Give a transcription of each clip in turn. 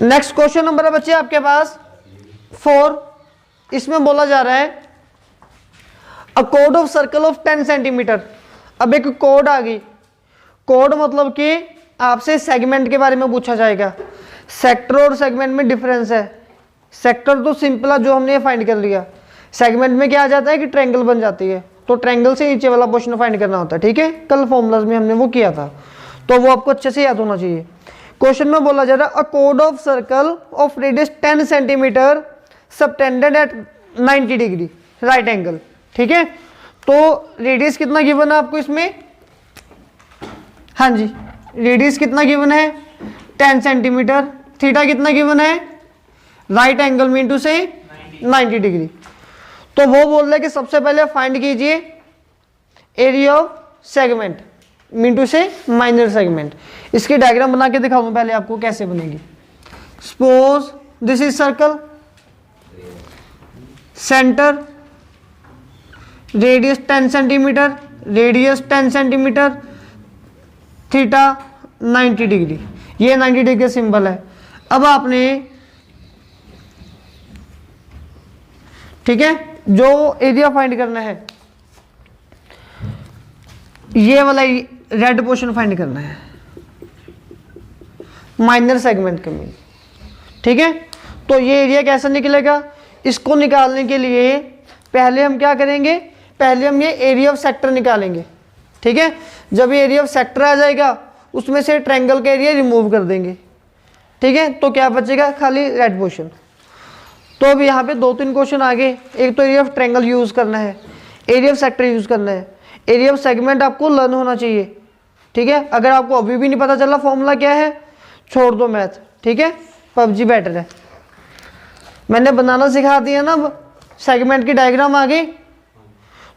Next question number है बच्चे आपके पास 4। इसमें बोला जा रहा है a code of circle of 10 centimetre. अब एक कोड आ गई, कोड मतलब कि आपसे सेगमेंट के बारे में पूछा जाएगा। सेक्टर और सेगमेंट में डिफरेंस है। सेक्टर तो सिंपल है, जो हमने फाइंड कर लिया। सेगमेंट में क्या आ जाता है कि ट्रायंगल बन जाती है, तो ट्रायंगल से नीचे वाला पोर्शन फाइंड करना होता है। ठीक है, कल फॉर्मूलाज में हमने वो किया था, तो वो आपको अच्छे से याद होना चाहिए। क्वेश्चन में बोला जा रहा है a code of circle of radius 10 centimetre subtended at 90 degree right angle. ठीक है, तो रेडियस कितना गिवन है आपको इसमें? हाँ जी, रेडियस कितना गिवन है? 10 सेंटीमीटर। थीटा कितना गिवन है? राइट एंगल मीन टू से 90 डिग्री। तो वो बोल रहे हैं कि सबसे पहले फाइंड कीजिए area of segment mean to से माइनर सेगमेंट। इसकी डायग्राम बना के दिखाऊं पहले आपको कैसे बनेगी। Suppose this is circle, centre, radius 10 centimetre, radius 10 centimetre, theta 90 degree. ये 90 डिग्री सिंबल है। अब आपने, ठीक है, जो एरिया फाइंड करना है, ये वाला रेड पोर्शन फाइंड करना है, माइनर सेगमेंट के में। ठीक है, तो ये एरिया कैसे निकलेगा? इसको निकालने के लिए पहले हम क्या करेंगे? पहले हम ये एरिया ऑफ सेक्टर निकालेंगे। ठीक है, जब ये एरिया ऑफ सेक्टर आ जाएगा उसमें से ट्रायंगल का एरिया रिमूव कर देंगे। ठीक है, तो क्या बचेगा? खाली रेड पोर्शन। तो अब यहाँ पे 2-3 क्वेश्चन आ गए। एक तो एरिया ऑफ ट्रायंगल यूज करना है, एरिया ऑफ सेक्टर यूज करना है, एरिया ऑफ सेगमेंट आपको लर्न होना चाहिए। ठीक है, अगर आपको अभी भी नहीं पता चला फॉर्मूला क्या है, छोड़ दो मैथ। ठीक है, पबजी बेटर है। मैंने बनाना सिखा दिया ना, अब सेगमेंट की डायग्राम आ गई,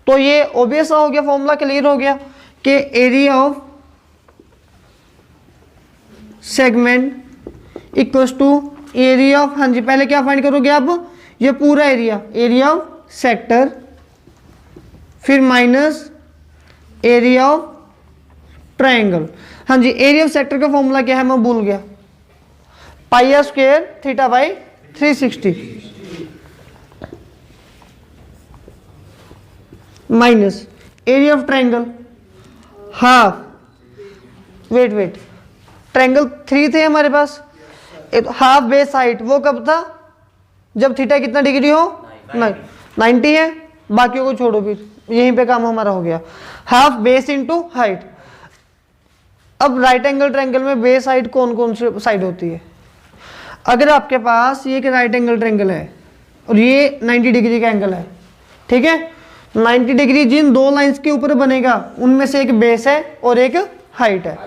तो ये ऑब्वियस हो गया, फॉर्मूला क्लियर हो गया कि area of segment equals to area of, हाँ जी, पहले क्या फाइंड करोगे आप? ये पूरा एरिया ऑफ सेक्टर, फिर माइनस एरिया ऑफ ट्रायंगल। हाँ जी, एरिया ऑफ सेक्टर का फॉर्मूला क्या है मैं भूल गया, pi r square theta by 360 minus area of triangle half, wait triangle 3 थे हमारे पास, एक हाफ बेस हाइट, वो कब था? जब थीटा कितना डिग्री हो? 90 है। बाकियों को छोड़ो, फिर यहीं पे काम हमारा हो गया। Half base into height. अब राइट एंगल ट्रायंगल में बेस हाइट कौन कौन सी साइड होती है? अगर आपके पास ये एक राइट एंगल ट्रायंगल है और ये 90 डिग्री का एंगल है, ठीक है, 90 डिग्री जिन 2 लाइंस के ऊपर बनेगा उनमें से एक बेस है और एक हाइट है।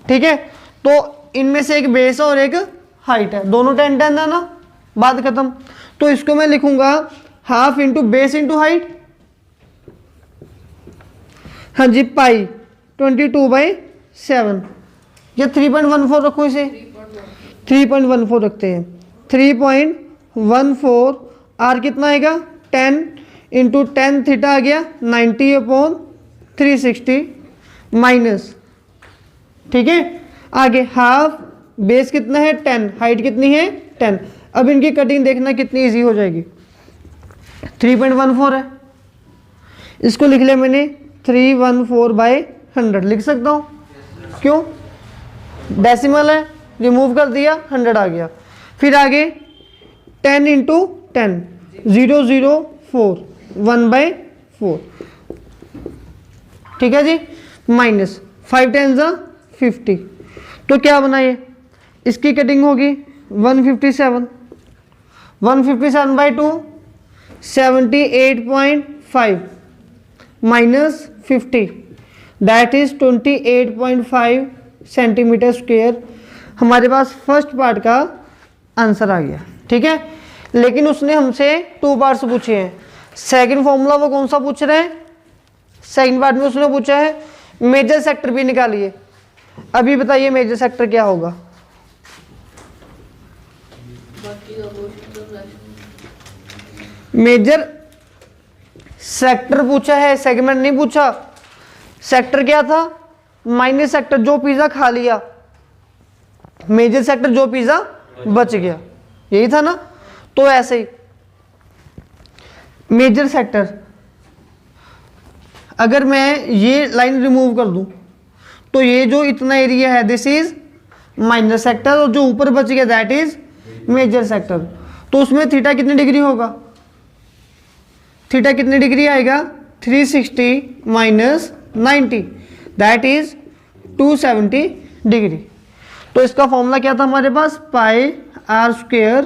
ठीक है, तो इनमें से एक बेस है और एक हाइट है, दोनों 10-10 है ना, बात खत्म। तो इसको मैं लिखूंगा half into base into height. हाँ जी, पाई 22/7, ये 3.14 रखो, इसे 3.14 रखते हैं। 3.14 आर कितना आएगा? 10 इंटू 10 थीटा आ गया 90/360 माइनस, ठीक है, आगे हाफ बेस कितना है? 10, हाइट कितनी है? 10। अब इनकी कटिंग देखना कितनी इजी हो जाएगी। 3.14 है, इसको लिख लिया मैंने 314/100 लिख सकता हूँ, क्यों? डेसिमल है, रिमूव कर दिया, 100 आ गया। फिर आगे 10 इंटू 10 004 1/4, ठीक है जी, माइनस 5 10 50। तो क्या बना ये? इसकी कटिंग होगी 157, 157/2 78.5 minus 50, that is 28.5 centimetre square. हमारे पास फर्स्ट पार्ट का आंसर आ गया। ठीक है, लेकिन उसने हमसे 2 पार्ट्स पूछे हैं। सेकंड फॉर्मूला वो कौन सा पूछ रहे हैं? सेकंड पार्ट में उसने पूछा है मेजर सेक्टर भी निकालिए। अभी बताइए मेजर सेक्टर क्या होगा? मेजर सेक्टर पूछा है, सेगमेंट नहीं पूछा। सेक्टर क्या था? माइनस सेक्टर, जो पिज्जा खा लिया। मेजर सेक्टर जो पिज्जा बच गया, यही था ना। तो ऐसे ही मेजर सेक्टर, अगर मैं ये लाइन रिमूव कर दूं तो ये जो इतना एरिया है दिस इज माइनर सेक्टर, और जो ऊपर बच गया दैट इज मेजर सेक्टर। तो उसमें थीटा कितनी डिग्री होगा, थीटा कितनी डिग्री आएगा 360 माइनस 90 दैट इज 270 डिग्री। तो इसका फॉर्मूला क्या था हमारे पास, pi r square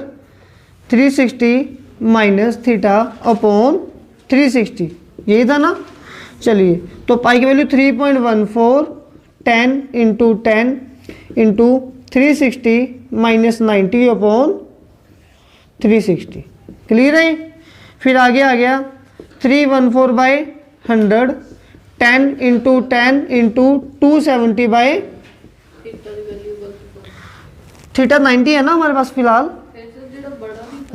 360 minus theta upon 360, यही था ना। चलिए तो पाई की value 3.14 10 into 10 into 360 minus 90 upon 360, clear है। फिर आगे आ गया 314 by 100 10 into 10 into 270 by theta 90 है ना हमारे पास फिलहाल,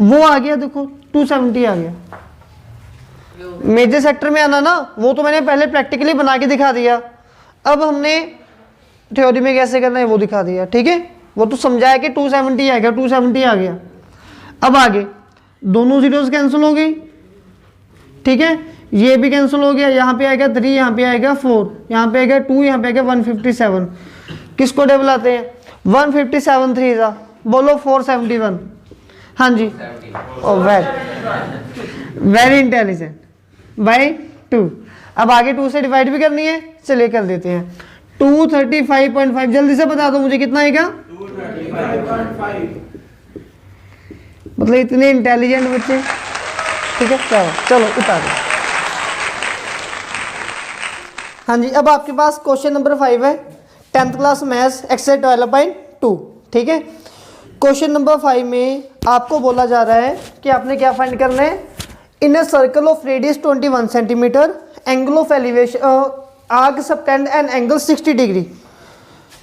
वो आ गया, देखो 270 आ गया। मेजर सेक्टर में आना ना, वो तो मैंने पहले प्रैक्टिकली बना के दिखा दिया, अब हमने थ्योरी में कैसे करना है वो दिखा दिया, ठीक है। वो तो समझाया कि 270 आ गया, 270 आ गया। अब आगे दोनों जीरोस कैंसिल हो गई, ठीक है, ये भी कैंसिल हो गया, यहाँ पे आएगा 3, यहाँ पे आएगा 4, यहाँ पे आएगा 2, यहाँ पे आएगा 157। किसको डेबल आते हैं, 157 3 जा, बोलो 471। हाँ जी, वेरी इंटेलिजेंट, बाई 2। अब आगे 2 से डिवाइड भी करनी है, चलिए कर देते हैं। 235.5 जल्दी से बता दो मुझे कितना आएगा, 235.5। मतलब इतने इंटेलिजेंट बच्चे, ठीक है। चलो उतारो। हाँ जी, अब आपके पास क्वेश्चन नंबर 5 है, 10th क्लास मैथ्स एक्सरसाइज 12.2, ठीक है। क्वेश्चन नंबर 5 में आपको बोला जा रहा है कि आपने क्या फाइंड करना है, in a circle of radius 21 centimetre angle of elevation arc subtend and angle 60 degree.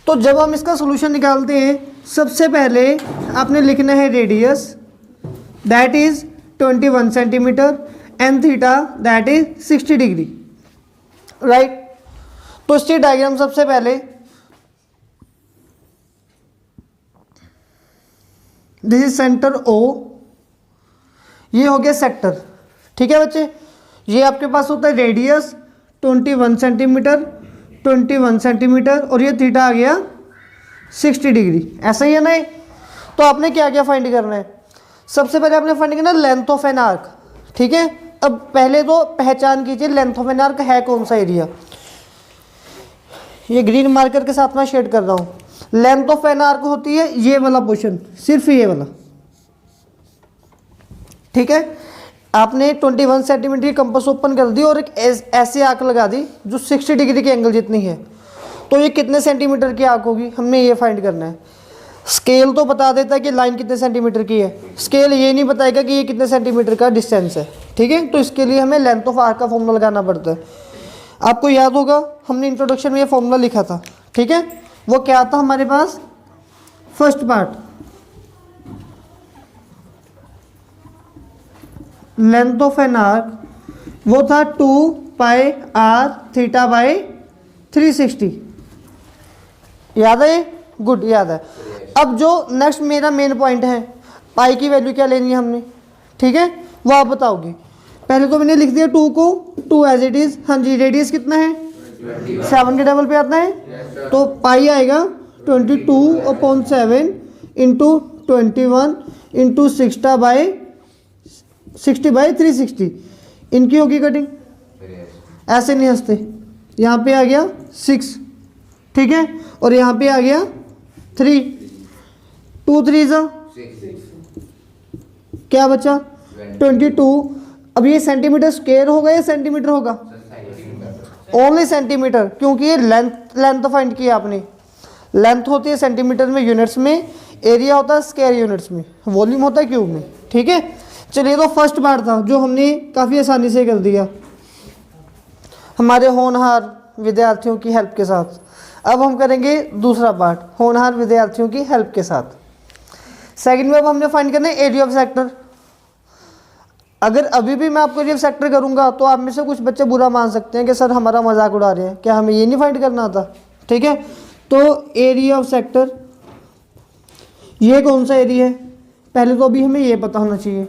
तो जब हम इसका सोल्यूशन निकालते हैं, सबसे पहले आपने लिखना है radius that is 21 centimetre and theta that is 60 degree, right. तो इसकी डायग्राम सबसे पहले, दिस इज सेंटर ओ, ये हो गया सेक्टर, ठीक है बच्चे। ये आपके पास होता है रेडियस 21 सेंटीमीटर 21 सेंटीमीटर और ये थीटा आ गया 60 डिग्री, ऐसा ही है ना। तो आपने क्या क्या फाइंड करना है, सबसे पहले आपने फाइंड करना लेंथ ऑफ एन आर्क, ठीक है। अब पहले तो पहचान कीजिए लेंथ ऑफ एन आर्क है कौन सा एरिया, ये ग्रीन मार्कर के साथ मैं शेड कर रहा हूँ। लेंथ ऑफ एन आर्क होती है ये वाला पोर्शन, सिर्फ ये वाला, ठीक है। आपने 21 सेंटीमीटर की कंपास ओपन कर दी और एक ऐसी आर्क लगा दी जो 60 डिग्री के एंगल जितनी है, तो ये कितने सेंटीमीटर की आर्क होगी, हमने ये फाइंड करना है। स्केल तो बता देता है कि लाइन कितने सेंटीमीटर की है, स्केल ये नहीं बताएगा कि ये कितने सेंटीमीटर का डिस्टेंस है, ठीक है। तो इसके लिए हमें लेंथ ऑफ आर्क का फॉर्मूला लगाना पड़ता है। आपको याद होगा हमने इंट्रोडक्शन में ये फॉर्मूला लिखा था, ठीक है। वो क्या था हमारे पास, first part length of an arc वो था 2 पाई आर थीटा बाई 360, याद है, गुड याद है। अब जो नेक्स्ट मेरा मेन पॉइंट है, पाई की वैल्यू क्या लेनी है हमने, ठीक है, वो आप बताओगे। पहले तो मैंने लिख दिया 2 को 2 एज इट इज। हाँ जी, रेडियस कितना है 7 के डबल पे आता है, तो पाई आएगा 22/7 इंटू 21 इंटू 60/360। इनकी होगी कटिंग, ऐसे नहीं हंसते। यहाँ पे आ गया 6, ठीक है, और यहाँ पे आ गया 3, 2 3 क्या बचा 22। अब ये सेंटीमीटर स्क्वायर होगा या सेंटीमीटर होगा, ओनली सेंटीमीटर, क्योंकि ये लेंथ फाइंड किया आपने। लेंथ होती है सेंटीमीटर में यूनिट्स में, एरिया होता है स्क्वायर यूनिट्स में, वॉल्यूम होता है क्यूब में, ठीक है। चलिए तो फर्स्ट पार्ट था जो हमने काफ़ी आसानी से कर दिया हमारे होनहार विद्यार्थियों की हेल्प के साथ। अब हम करेंगे दूसरा पार्ट होनहार विद्यार्थियों की हेल्प के साथ। सेकंड में अब हमने फाइंड करना है एरिया ऑफ सेक्टर। अगर अभी भी मैं आपको एरिया ऑफ सेक्टर करूंगा तो आप में से कुछ बच्चे बुरा मान सकते हैं कि सर हमारा मजाक उड़ा रहे हैं, क्या हमें ये नहीं फाइंड करना था, ठीक है। तो एरिया ऑफ सेक्टर ये कौन सा एरिया है, पहले तो अभी हमें ये पता होना चाहिए,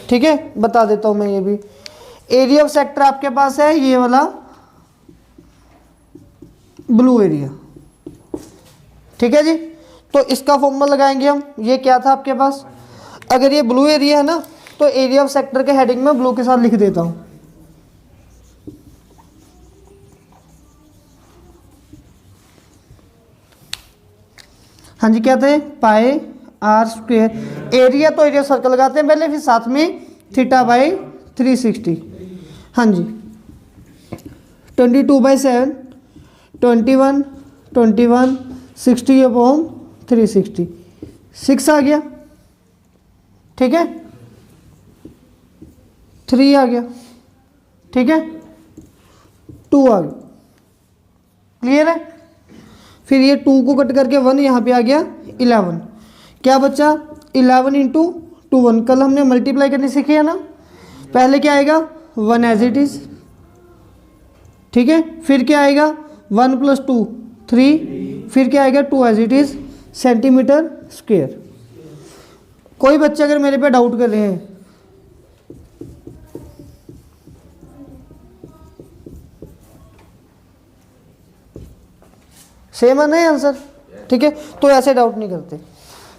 ठीक है, बता देता हूँ मैं ये भी। एरिया ऑफ सेक्टर आपके पास है ये वाला ब्लू एरिया, ठीक है जी। तो इसका फॉर्मूला लगाएंगे हम, ये क्या था आपके पास, अगर ये ब्लू एरिया है ना तो एरिया ऑफ सेक्टर के हेडिंग में ब्लू के साथ लिख देता हूं। हाँ जी, क्या थे, पाई आर स्क्वेयर। एरिया तो एरिया सर्कल लगाते हैं पहले, फिर साथ में थीटा बाई 360। हाँ जी, 22/7, 21, 21, 60/360, 6 आ गया, ठीक है, 3 आ गया, ठीक है, 2 आ गया, क्लियर है। फिर ये 2 को कट करके 1 यहाँ पे आ गया, 11, क्या बचा 11 इंटू 2 1, कल हमने मल्टीप्लाई करने सीखे है ना, पहले क्या आएगा 1 एज इट इज, ठीक है, फिर क्या आएगा 1 + 2 3, फिर क्या आएगा 2 as it is centimetre square. कोई बच्चे अगर मेरे पे डाउट कर रहे हैं, सेम है ना आंसर, ठीक है, तो ऐसे डाउट नहीं करते।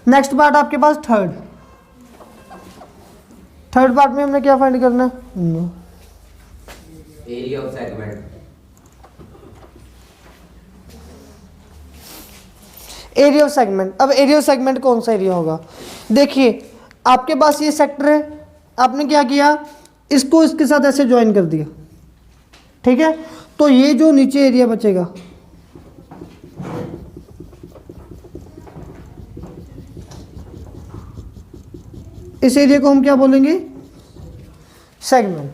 नेक्स्ट पार्ट आपके पास थर्ड पार्ट में हमने क्या फाइंड करना है, area of segment. Area of segment. अब एरिया ऑफ सेगमेंट कौन सा एरिया होगा, देखिए आपके पास ये सेक्टर है, आपने क्या किया, इसको इसके साथ ऐसे ज्वाइन कर दिया, ठीक है, तो ये जो नीचे एरिया बचेगा, इस एरिया को हम क्या बोलेंगे, सेगमेंट,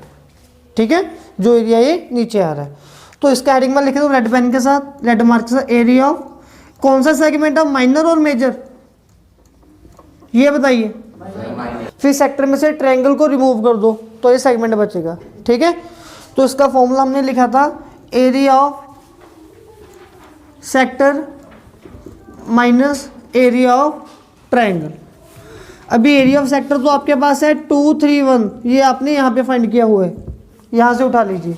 ठीक है, जो एरिया ये नीचे आ रहा है। तो इसका हेडिंग में लिख दो रेड पेन के साथ, रेड मार्क के साथ, एरिया ऑफ कौन सा सेगमेंट है, माइनर और मेजर, ये बताइए। फिर सेक्टर में से ट्रायंगल को रिमूव कर दो तो ये सेगमेंट बचेगा, ठीक है। तो इसका फॉर्मूला हमने लिखा था area of sector minus area of triangle. अभी एरिया ऑफ सेक्टर तो आपके पास है 2 3 1, ये आपने यहाँ पे फाइंड किया हुआ है, यहाँ से उठा लीजिए।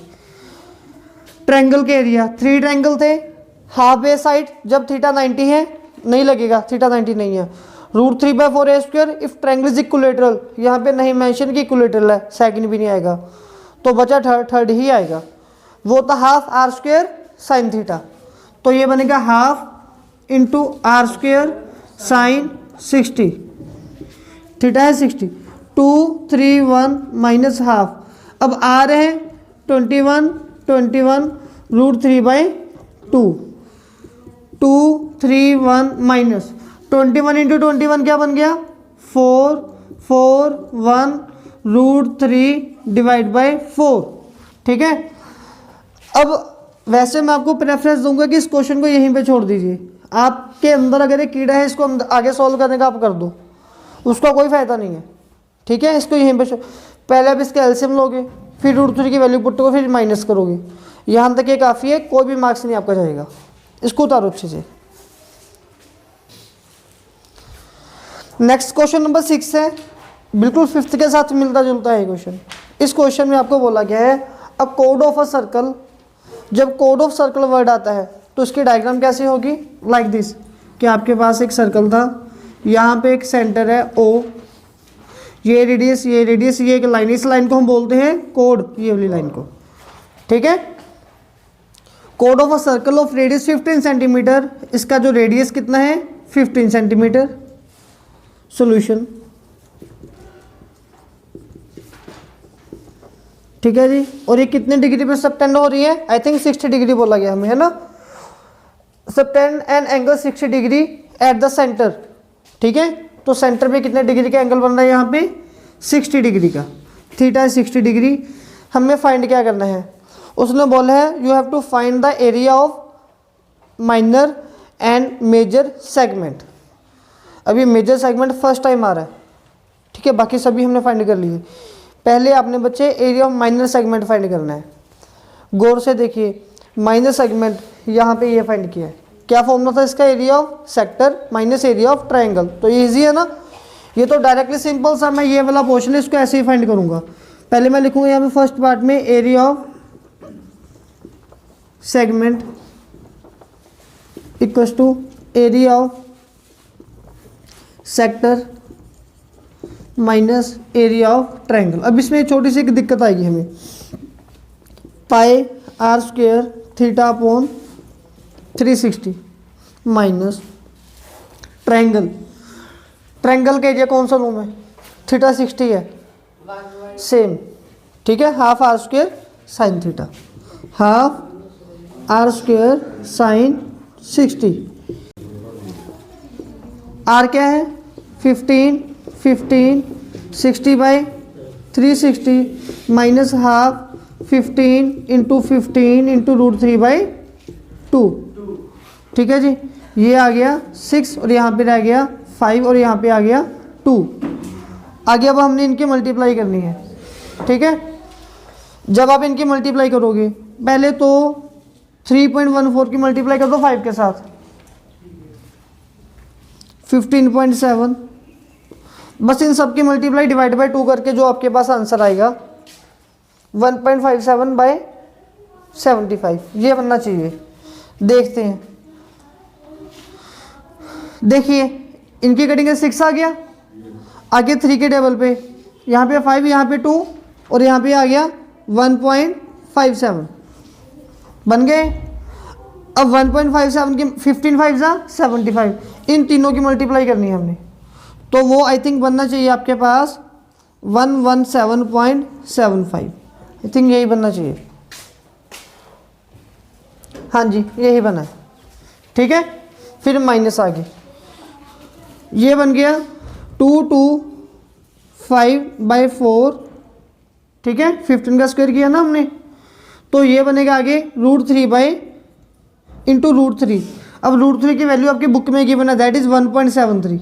ट्रायंगल के एरिया 3 ट्रायंगल थे, हाफ ए साइड, जब थीटा 90 है नहीं लगेगा, थीटा 90 नहीं है, √3/4a² if triangle is equilateral, यहाँ पे नहीं मेंशन कि इक्विलेटरल है, सेकंड भी नहीं आएगा, तो बचा थर्ड ही आएगा, वो था ½ r² साइन थीटा, तो ये बनेगा ½ इंटू r² साइन 60, थीटा है 60, 2 3 1 माइनस हाफ, अब आ रहे हैं 21 21 √3/2, 2 3 1 माइनस 21 इंटू 21 क्या बन गया 4 4 1 √3/4, ठीक है। अब वैसे मैं आपको प्रेफरेंस दूंगा कि इस क्वेश्चन को यहीं पे छोड़ दीजिए, आपके अंदर अगर एक कीड़ा है इसको आगे सॉल्व करने का आप कर दो, उसका कोई फायदा नहीं है, ठीक है। इसको यहीं पे पहले आप इसके एलसीएम लोगे, फिर √3 की वैल्यू पुट करोगे, फिर माइनस करोगे, यहाँ तक ये काफ़ी है, कोई भी मार्क्स नहीं आपका जाएगा। इसको उतारो अच्छे से। नेक्स्ट क्वेश्चन नंबर 6 है, बिल्कुल 5th के साथ मिलता जुलता है क्वेश्चन। इस क्वेश्चन में आपको बोला गया है a code of a circle, जब कोड ऑफ सर्कल वर्ड आता है तो इसकी डायग्राम कैसे होगी, लाइक दिस, कि आपके पास एक सर्कल था, यहाँ पे एक सेंटर है O, ये रेडियस ये एक लाइन, इस लाइन को हम बोलते हैं कोड, ये वाली लाइन को, ठीक है। Code of a circle of radius 15 centimetre, इसका जो रेडियस कितना है 15 सेंटीमीटर। सॉल्यूशन, ठीक है जी। और ये कितने डिग्री पे सबटेंड हो रही है, आई थिंक 60 डिग्री बोला गया हमें, है ना। Subtend an angle 60 degree at the centre, ठीक है। तो सेंटर पे कितने डिग्री का एंगल बन रहा है, यहाँ पे 60 डिग्री का, थीटा है 60 डिग्री। हमें फाइंड क्या करना है, उसने बोला है you have to find the area of minor and major segment. अभी मेजर सेगमेंट फर्स्ट टाइम आ रहा है, ठीक है, बाकी सभी हमने फाइंड कर लिए। पहले आपने बच्चे area of minor segment find करना है। गौर से देखिए, माइनर सेगमेंट यहाँ पे ये फाइंड किया है, क्या फॉर्मूला था इसका, area of sector minus area of triangle. तो ये इजी है ना, ये तो डायरेक्टली सिंपल सा, मैं ये वाला पोर्शन है इसको ऐसे ही फाइंड करूंगा। पहले मैं लिखूंगा यहाँ पे फर्स्ट पार्ट में area of segment equals to area of sector minus area of triangle. अब इसमें एक छोटी सी एक दिक्कत आएगी हमें, pi r square theta upon 360 minus triangle, triangle का एरिया कौन सा लूँ मैं, थीटा 60 है सेम, ठीक है, half r square sine theta, half r square sine 60। R क्या है 15, 15 60 by 360 minus half 15 into 15 into √3/2, ठीक है जी। ये आ गया 6 और यहाँ पे रह गया 5 और यहाँ पे आ गया 2। आगे अब हमने इनकी मल्टीप्लाई करनी है, ठीक है। जब आप इनकी मल्टीप्लाई करोगे, पहले तो 3.14 की मल्टीप्लाई कर दो 5 के साथ, 15.7, बस इन सब की मल्टीप्लाई डिवाइड बाय 2 करके जो आपके पास आंसर आएगा 1.57/75, ये बनना चाहिए। देखते हैं, देखिए इनकी कटिंग 6 आ गया, आगे 3 के टेबल पे, यहाँ पे 5, यहाँ पे 2 और यहाँ पे आ गया 1.57 बन गए। अब 1.57 की 15 5 जा 75, इन तीनों की मल्टीप्लाई करनी है हमने, तो वो आई थिंक बनना चाहिए आपके पास 117.75, आई थिंक यही बनना चाहिए। हाँ जी यही बना है, ठीक है। फिर माइनस आगे, ये बन गया 225/4, ठीक है, 15 का स्क्वायर किया ना हमने, तो ये बनेगा आगे √3/√3। अब √3 की वैल्यू आपकी बुक में गिवन है, दैट इज 1.73,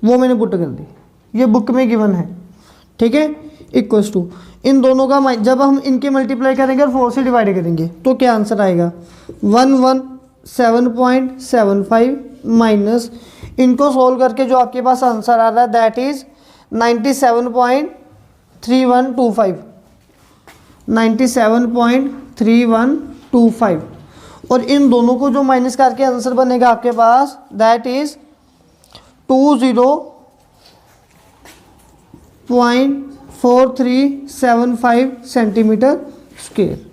वो मैंने पुट कर दी, ये बुक में गिवन है, ठीक है। इक्वल्स टू इन दोनों का जब हम इनके मल्टीप्लाई करेंगे और 4 से डिवाइड करेंगे तो क्या आंसर आएगा 117.75 माइनस इनको सोल्व करके जो आपके पास आंसर आ रहा है दैट इज 97.3125, 97.3125, और इन दोनों को जो माइनस करके आंसर बनेगा आपके पास दैट इज 20.4375 सेंटीमीटर स्क्वायर।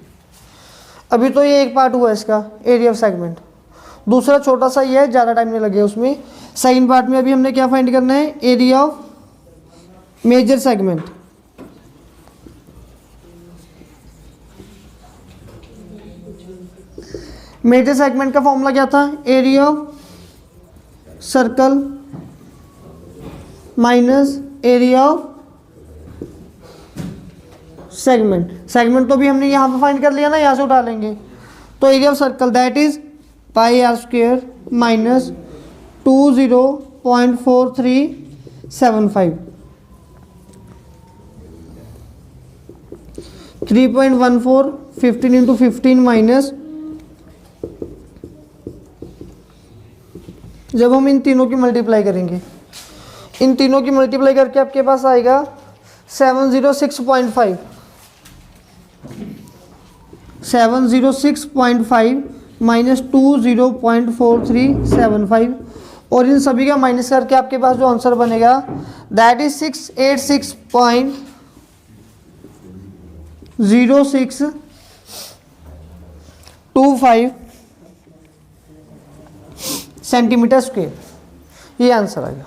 अभी तो ये एक पार्ट हुआ इसका एरिया ऑफ सेगमेंट, दूसरा छोटा सा ये है, ज़्यादा टाइम नहीं लगे उसमें। सेकंड पार्ट में अभी हमने क्या फाइंड करना है, area of major segment. Major segment का फॉर्मूला क्या था, area of circle minus area of segment. Segment तो भी हमने यहाँ पे फाइंड कर लिया ना, यहाँ से उठा लेंगे, तो area of circle that is pi r square minus 20.4375, 3.14 15 into 15 minus, जब हम इन तीनों की मल्टीप्लाई करेंगे, इन तीनों की मल्टीप्लाई करके आपके पास आएगा 706.5, 706.5 माइनस 20.4375, और इन सभी का माइनस करके आपके पास जो आंसर बनेगा दैट इज 686.0625 सेंटीमीटर स्क्वायर, ये आंसर आएगा।